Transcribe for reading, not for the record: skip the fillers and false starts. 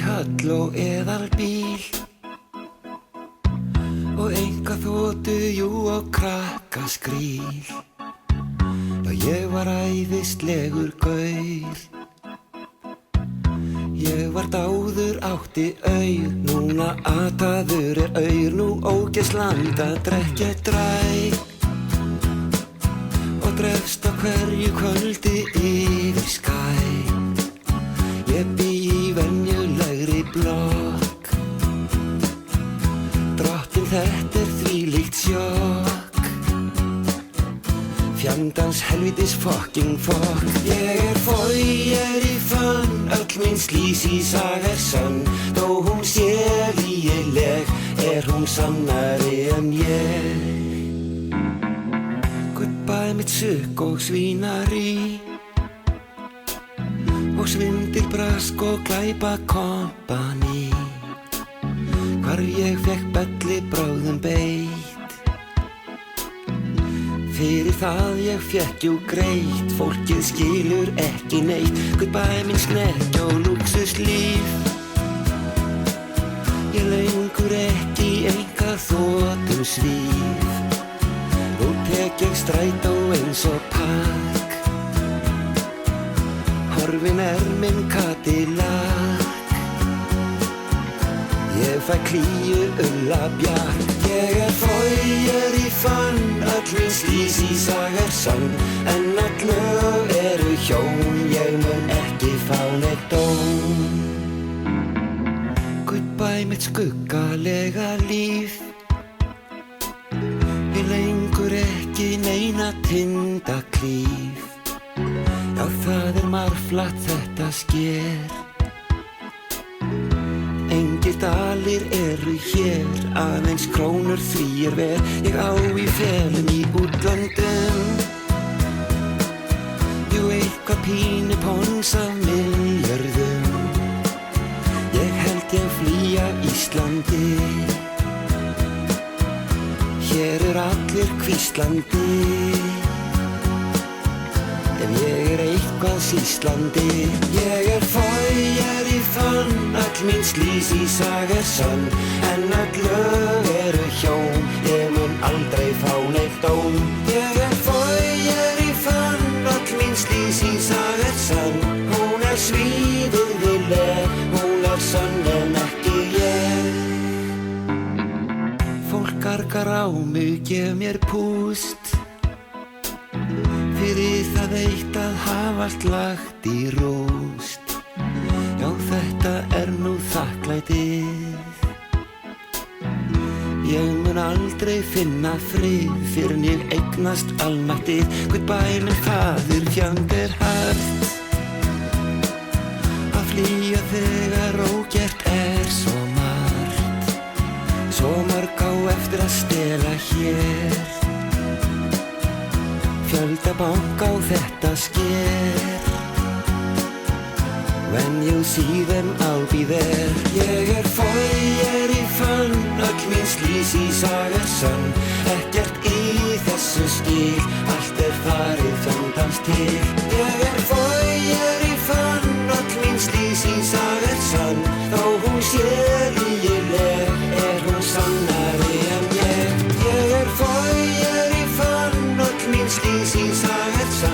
höll og eðalbíl og einkaþotu, jú, og krakkaskríl. Já, ég var æðislegur gaur. Ég var dáður, átti aur, núna ataður aur, nú ógeðsland að drekkja dræ og drefst á hverju kvöldi yfir skæ. Ég bý í venjulegri blokk, drottin þetta þvílíkt sjokk, fjandans helvítis fucking fokk. Ég er í fönn, öll mín sleazy saga sönn, þó hún sé lygileg, hún sannari en ég. Goodbye mitt sukk og svínari og svindilbrask og glæpakompani, hvar ég fekk belli bráðum beitt. Fyrir það ég fekk jú greitt, fólkið skilur ekki neitt. Goodbye minn snekki og lúxuslíf, ég lengur ekki einkaþotum svíf. Nú tek ég strætó eins og pakk, horfinn minn Cadillac. Ég fæ klíu ullabjarg. Ég í fönn, öll mín sleazy saga sann, en öll lög eru hjón, ég mun ekki fá neitt dóm. Goodbye mitt skuggalega líf, ég lengur ekki neina tindaklíf. Já, það marflatt þetta sker, engir dalir eru hér, aðeins krónur því ver. Ég á í felum í útlöndum, jú, eitthvað pínu pons af milljörðum. Ég held ég flýja Íslandi, hér allir hvíslandi, ef ég eitthvað síslandi. Ég í fönn, öll mín sleazy saga sönn, en öll lög eru hjón, ég mun aldrei fá neitt dóm. Ég í fönn, öll mín sleazy saga sönn, hún svívirðileg, hún sönn en ekki ég. Fólk gargar á mig, gef mér púst, fyrir það eitt að hafa allt lagt í rúst. Já, þetta nú þakklætið, ég mun aldrei finna frið fyrr en ég eignast almættið. Goodbye minn faðir, fjand hart að flýja þegar ógert svo margt, svo mörg á eftir að stela hér, fjölda bank á þetta sker. When you see them, I'll be there. Ég í fönn, öll mín sleazy saga sönn, ekkert í þessu skil, allt farið fjandans til. Ég í fönn, öll mín sleazy saga sönn, þó hún sé lygileg, hún sannari en ég. Ég í fönn, öll mín sleazy saga sönn,